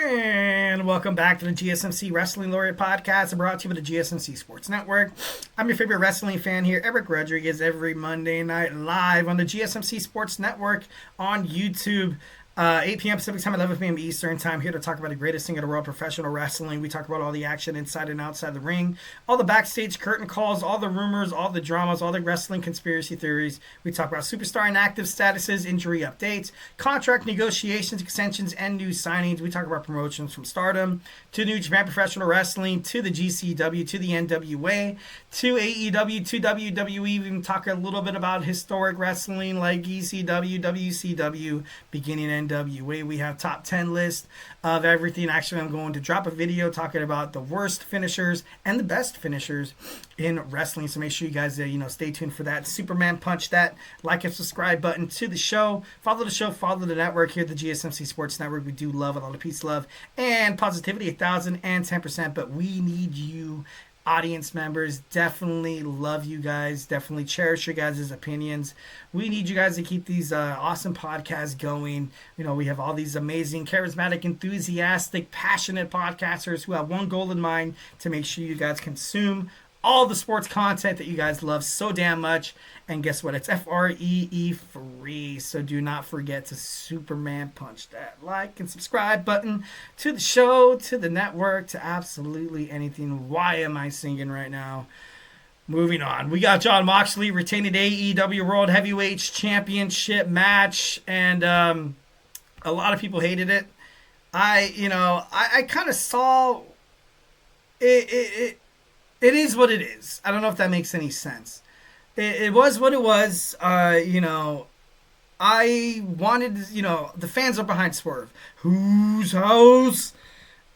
And welcome back to the GSMC Wrestling Laureate Podcast, brought to you by the GSMC Sports Network. I'm your favorite wrestling fan here, Eric Rodriguez, every Monday night live on the GSMC Sports Network on YouTube. 8 p.m. Pacific time, 11 p.m. Eastern time, here to talk about the greatest thing in the world, professional wrestling. We talk about all the action inside and outside the ring, all the backstage curtain calls, all the rumors, all the dramas, all the wrestling conspiracy theories. We talk about superstar inactive statuses, injury updates, contract negotiations, extensions, and new signings. We talk about promotions from Stardom to New Japan Professional Wrestling to the GCW to the NWA to AEW to WWE. We even talk a little bit about historic wrestling like ECW, WCW, beginning and NWA. We have top 10 list of everything. Actually, I'm going to drop a video talking about the worst finishers and the best finishers in wrestling. So make sure you guys, stay tuned for that. Superman punch that like and subscribe button to the show. Follow the show, follow the network here at the GSMC Sports Network. We do love a lot of peace, love, and positivity, 1,010%. But we need you, audience members. Definitely love you guys. Definitely cherish your guys' opinions. We need you guys to keep these awesome podcasts going. We have all these amazing, charismatic, enthusiastic, passionate podcasters who have one goal in mind: to make sure you guys consume all the sports content that you guys love so damn much. And guess what? It's FREE free. So do not forget to Superman punch that like and subscribe button to the show, to the network, to absolutely anything. Why am I singing right now? Moving on. We got Jon Moxley retaining the AEW World Heavyweight Championship match. And a lot of people hated it. I kind of saw it. It is what it is. I don't know if that makes any sense. It was what it was. I wanted, the fans are behind Swerve. Whose house?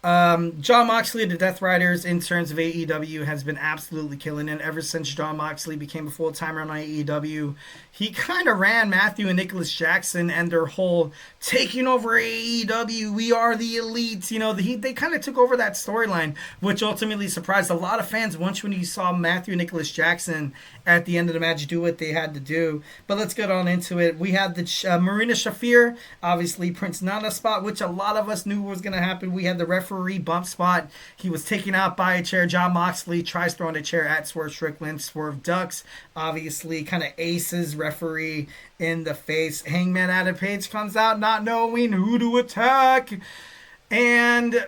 Jon Moxley, the Death Riders, in terms of AEW, has been absolutely killing it ever since Jon Moxley became a full-timer on AEW. He kind of ran Matthew and Nicholas Jackson and their whole taking over AEW, we are the elite. They kind of took over that storyline, which ultimately surprised a lot of fans once when you saw Matthew and Nicholas Jackson at the end of the match do what they had to do. But let's get on into it. We have the Marina Shafir, obviously Prince Nana spot, which a lot of us knew was going to happen. We had the referee bump spot. He was taken out by a chair. Jon Moxley tries throwing a chair at Swerve Strickland. Swerve ducks, obviously kind of aces referee in the face. Hangman Adam Page comes out not knowing who to attack. And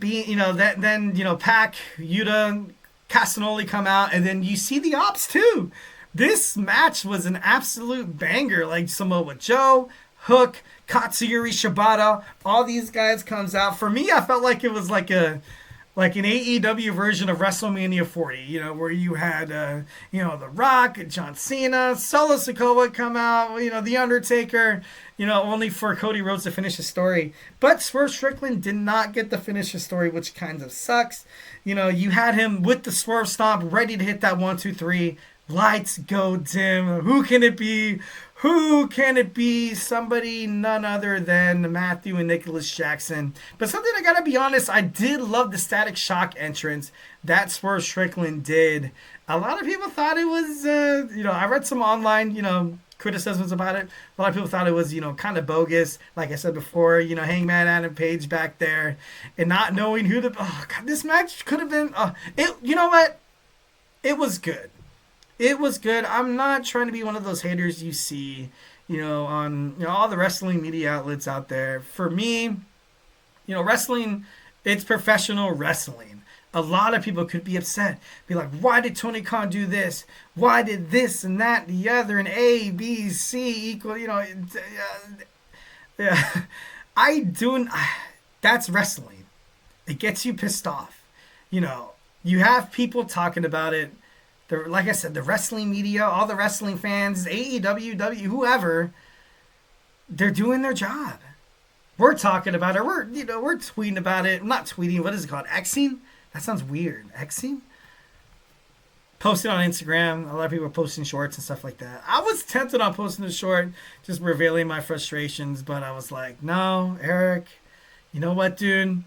Pac, Yuta, Casanoli come out, and then you see the Ops too. This match was an absolute banger. Like Samoa Joe, Hook, Katsuyori Shibata, all these guys comes out. For me, I felt like it was like an AEW version of WrestleMania 40, where you had, The Rock, John Cena, Solo Sikoa come out, The Undertaker, only for Cody Rhodes to finish his story. But Swerve Strickland did not get to finish his story, which kind of sucks. You had him with the Swerve Stomp, ready to hit that 1, 2, 3. Lights go dim. Who can it be? Who can it be? Somebody none other than Matthew and Nicholas Jackson. But something I gotta be honest, I did love the Static Shock entrance that Swerve Strickland did. A lot of people thought it was, I read some online, criticisms about it. A lot of people thought it was, kind of bogus. Like I said before, Hangman Adam Page back there and not knowing who to. Oh God, this match could have been. You know what? It was good. It was good. I'm not trying to be one of those haters you see, on all the wrestling media outlets out there. For me, wrestling, it's professional wrestling. A lot of people could be upset. Be like, why did Tony Khan do this? Why did this and that and the other and A, B, C equal, yeah. That's wrestling. It gets you pissed off. You have people talking about it. Like I said, the wrestling media, all the wrestling fans, AEW, whoever, they're doing their job. We're talking about it. We're tweeting about it. I'm not tweeting. What is it called? Xing? That sounds weird. Xing? Posting on Instagram. A lot of people are posting shorts and stuff like that. I was tempted on posting a short, just revealing my frustrations, but I was like, no, Eric, you know what, dude?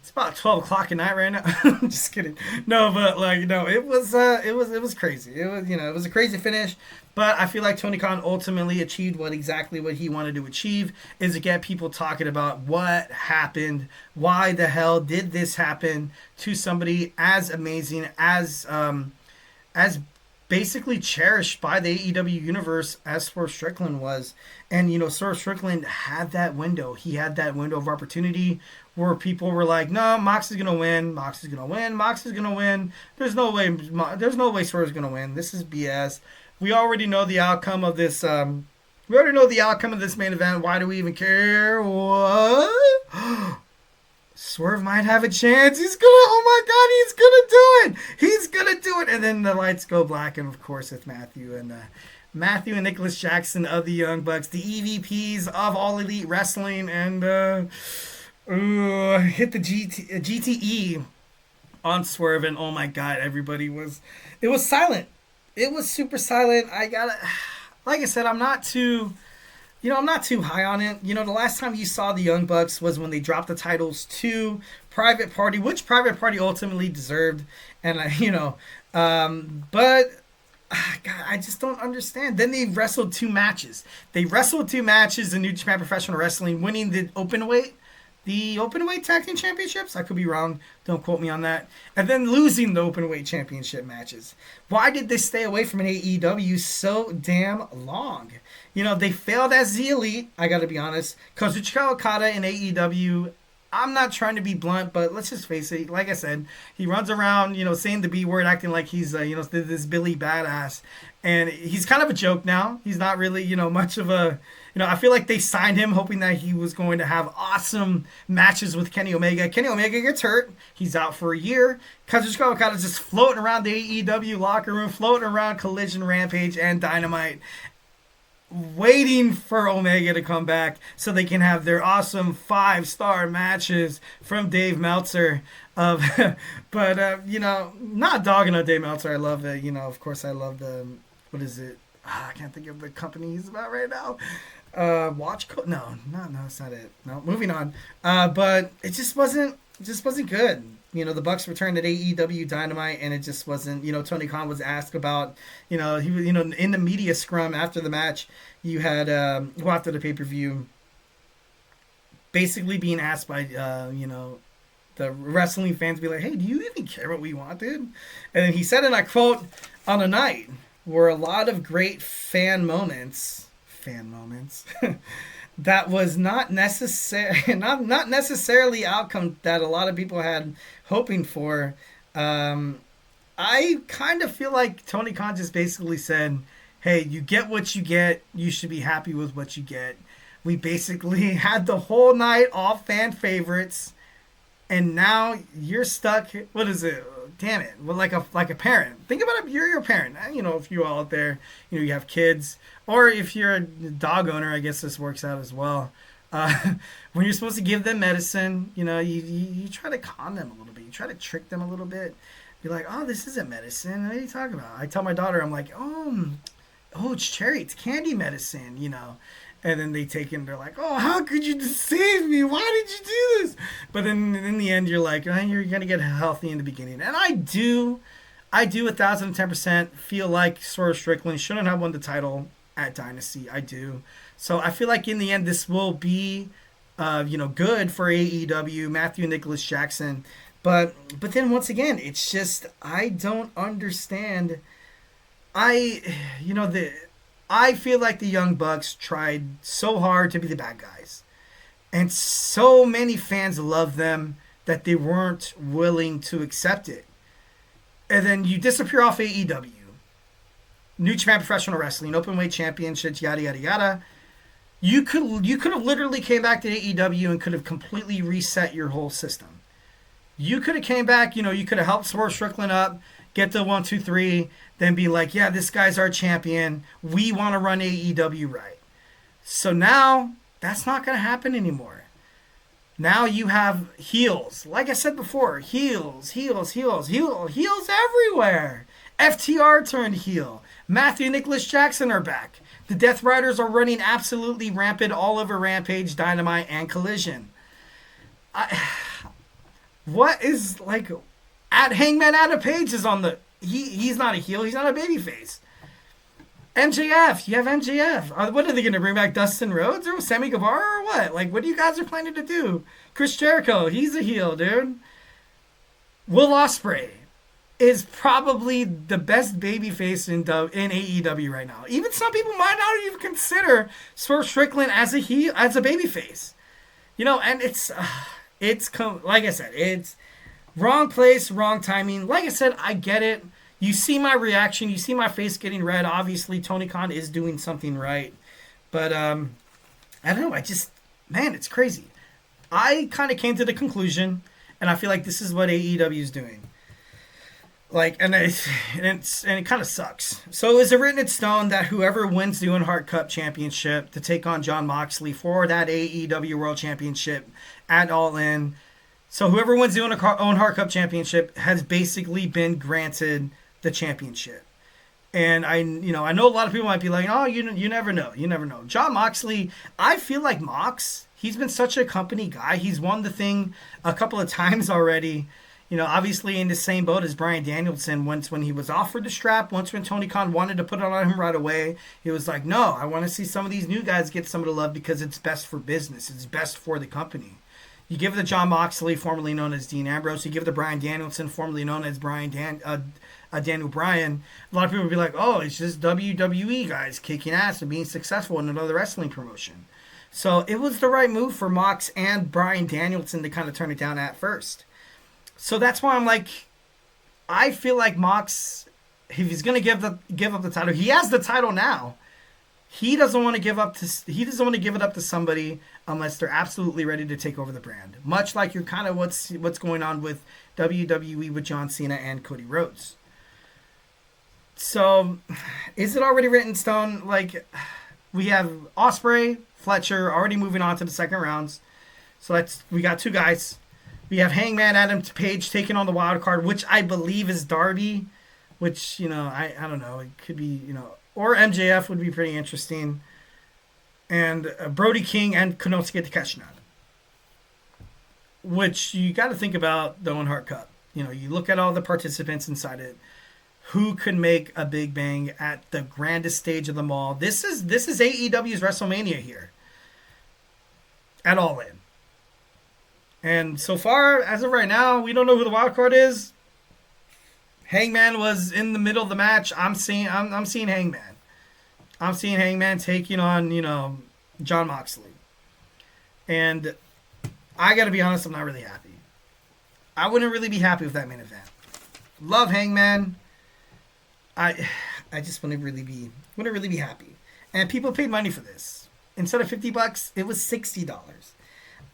It's about 12 o'clock at night right now. Just kidding. No, but it was crazy. It was, it was a crazy finish. But I feel like Tony Khan ultimately achieved exactly what he wanted to achieve, is to get people talking about what happened, why the hell did this happen to somebody as amazing, as basically cherished by the AEW universe as Swerve Strickland was. And, Swerve Strickland had that window. He had that window of opportunity where people were like, no, Mox is going to win. Mox is going to win. Mox is going to win. There's no way Swerve's going to win. This is BS. We already know the outcome of this. We already know the outcome of this main event. Why do we even care? What? Swerve might have a chance. Oh my God, he's gonna do it. And then the lights go black, and of course it's Matthew and Nicholas Jackson of the Young Bucks, the EVPs of All Elite Wrestling, and hit the GTE on Swerve, and oh my God, it was silent. It was super silent. Like I said, I'm not too high on it. The last time you saw the Young Bucks was when they dropped the titles to Private Party, which Private Party ultimately deserved. And, but God, I just don't understand. Then they wrestled two matches. In New Japan Professional Wrestling, winning the openweight tag team championships. I could be wrong. Don't quote me on that. And then losing the openweight championship matches. Why did they stay away from an AEW so damn long? They failed as the Elite. I got to be honest. Kazuchika Okada in AEW. I'm not trying to be blunt, but let's just face it. Like I said, he runs around, saying the B word, acting like he's, this Billy Badass. And he's kind of a joke now. He's not really, much of a... I feel like they signed him hoping that he was going to have awesome matches with Kenny Omega. Kenny Omega gets hurt. He's out for a year. Kazuchika Okada's just floating around the AEW locker room, floating around Collision, Rampage, and Dynamite, waiting for Omega to come back so they can have their awesome 5-star matches from Dave Meltzer. But not dogging on Dave Meltzer. I love it. Of course, I love the... What is it? I can't think of the company he's about right now. No, that's not it. No, moving on. But it just wasn't good. The Bucks returned at AEW Dynamite, and it just wasn't. Tony Khan was asked about. He was. In the media scrum after the match, you had after the pay-per-view, basically being asked by the wrestling fans, be like, "Hey, do you even care what we want, dude?" And then he said, and I quote, "On a night were a lot of great fan moments that was not necessarily outcome that a lot of people had hoping for." I kind of feel like Tony Khan just basically said, hey, you get what you get. You should be happy with what you get. We basically had the whole night all fan favorites, and now you're stuck. What is it? Damn it. Well, like a parent. Think about it. You're your parent. If you all out there, you have kids, or if you're a dog owner, I guess this works out as well. When you're supposed to give them medicine, you try to con them a little bit. You try to trick them a little bit. Be like, oh, this isn't medicine. What are you talking about? I tell my daughter, I'm like, oh, it's cherry. It's candy medicine, And then they take it and they're like, oh, how could you deceive me? Why did you do this? But then in the end, you're like, oh, you're going to get healthy in the beginning. And I do 1,010% feel like Swerve Strickland shouldn't have won the title at Dynasty. I do. So I feel like in the end, this will be, good for AEW, Matthew and Nicholas Jackson. But then once again, it's just, I don't understand. I feel like the Young Bucks tried so hard to be the bad guys. And so many fans love them that they weren't willing to accept it. And then you disappear off AEW. New Japan Professional Wrestling, Openweight Championships, yada, yada, yada. You could have literally came back to AEW and could have completely reset your whole system. You could have came back, you could have helped Swerve Strickland up, get the 1, 2, 3, then be like, yeah, this guy's our champion. We want to run AEW right. So now, that's not going to happen anymore. Now you have heels. Like I said before, heels everywhere. FTR turned heel. Matthew and Nicholas Jackson are back. The Death Riders are running absolutely rampant all over Rampage, Dynamite, and Collision. What is, like, at Hangman Adam Page is on the... He's not a heel. He's not a babyface. MJF. You have MJF. What are they going to bring back, Dustin Rhodes or Sammy Guevara or what? Like, what do you guys are planning to do? Chris Jericho. He's a heel, dude. Will Ospreay is probably the best babyface in AEW right now. Even some people might not even consider Swerve Strickland as a heel, as a babyface. And it's like I said, it's wrong place, wrong timing. Like I said, I get it. You see my reaction. You see my face getting red. Obviously, Tony Khan is doing something right. But, I don't know. It's crazy. I kind of came to the conclusion, and I feel like this is what AEW is doing. Like, and it kind of sucks. So is it written in stone that whoever wins the Owen Hart Cup Championship to take on Jon Moxley for that AEW World Championship at All In? So whoever wins the Owen Hart Cup Championship has basically been granted the championship. And I know a lot of people might be like, oh, you never know. You never know. Jon Moxley, I feel like he's been such a company guy. He's won the thing a couple of times already. Obviously in the same boat as Bryan Danielson. Once when he was offered the strap, once when Tony Khan wanted to put it on him right away, he was like, no, I want to see some of these new guys get some of the love because it's best for business. It's best for the company. You give it to Jon Moxley, formerly known as Dean Ambrose. You give it to Bryan Danielson, formerly known as Daniel Bryan. A lot of people would be like, oh, it's just WWE guys kicking ass and being successful in another wrestling promotion. So it was the right move for Mox and Bryan Danielson to kind of turn it down at first. So that's why I'm like, I feel like Mox, if he's going to give up the title, he has the title now. He doesn't want to give it up to somebody unless they're absolutely ready to take over the brand. Much like you're kind of what's going on with WWE with John Cena and Cody Rhodes. So, is it already written in stone? Like, we have Ospreay, Fletcher already moving on to the second rounds. So we got two guys. We have Hangman Adam Page taking on the wild card, which I believe is Darby, which, I don't know. It could be, or MJF would be pretty interesting. And Brody King and Konosuke Takeshita. Which you got to think about the Owen Hart Cup. You look at all the participants inside it. Who could make a big bang at the grandest stage of them all? This is AEW's WrestleMania here. At All In. And so far, as of right now, we don't know who the wild card is. Hangman was in the middle of the match. I'm seeing Hangman. I'm seeing Hangman taking on, Jon Moxley. And I got to be honest, I'm not really happy. I wouldn't really be happy with that main event. Love Hangman. I just wouldn't really be happy. And people paid money for this. Instead of $50, it was $60.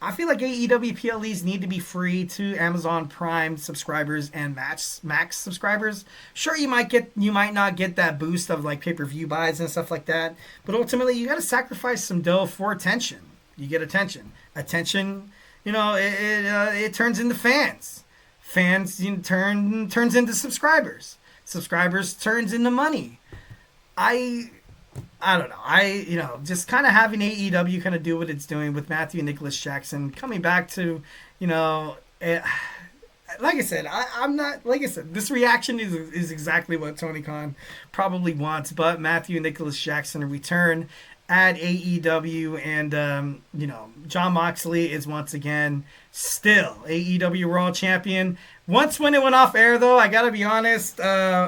I feel like AEW PLEs need to be free to Amazon Prime subscribers and Max subscribers. Sure, you might not get that boost of like pay-per-view buys and stuff like that, but ultimately you got to sacrifice some dough for attention. You get attention. Attention, it turns into fans. Fans turns into subscribers. Subscribers turns into money. I don't know. Just kind of having AEW kind of do what it's doing with Matthew and Nicholas Jackson coming back to, like I said, I'm not, like I said, this reaction is exactly what Tony Khan probably wants, but Matthew and Nicholas Jackson return at AEW, and, Jon Moxley is once again still AEW World Champion. Once when it went off air, though, I gotta be honest,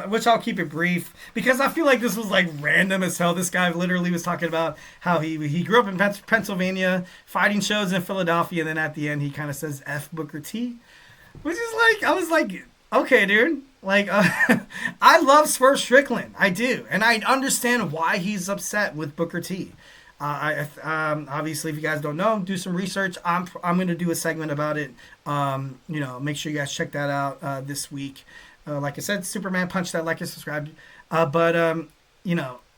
which I'll keep it brief, because I feel like this was like random as hell. This guy literally was talking about how he grew up in Pennsylvania, fighting shows in Philadelphia, and then at the end he kind of says F Booker T, which is like, I was like, okay, dude. Like, I love Swerve Strickland. I do. And I understand why he's upset with Booker T. Obviously, if you guys don't know, do some research. I'm going to do a segment about it. Make sure you guys check that out this week. Like I said, Superman Punch that like and subscribe. But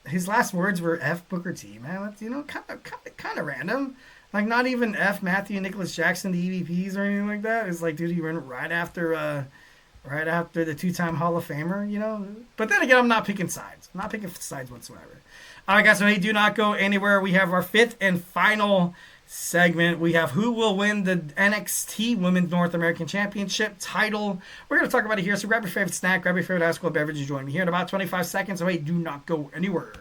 his last words were F Booker T, man. That's, kind of random. Like, not even F Matthew and Nicholas Jackson, the EVPs or anything like that. It's like, dude, you went right after the two-time Hall of Famer, But then again, I'm not picking sides. Whatsoever. All right, guys, so hey, do not go anywhere. We have our fifth and final segment, we have who will win the NXT Women's North American Championship title. We're going to talk about it here, so grab your favorite snack, grab your favorite alcohol beverage, and join me here in about 25 seconds. So, hey, do not go anywhere.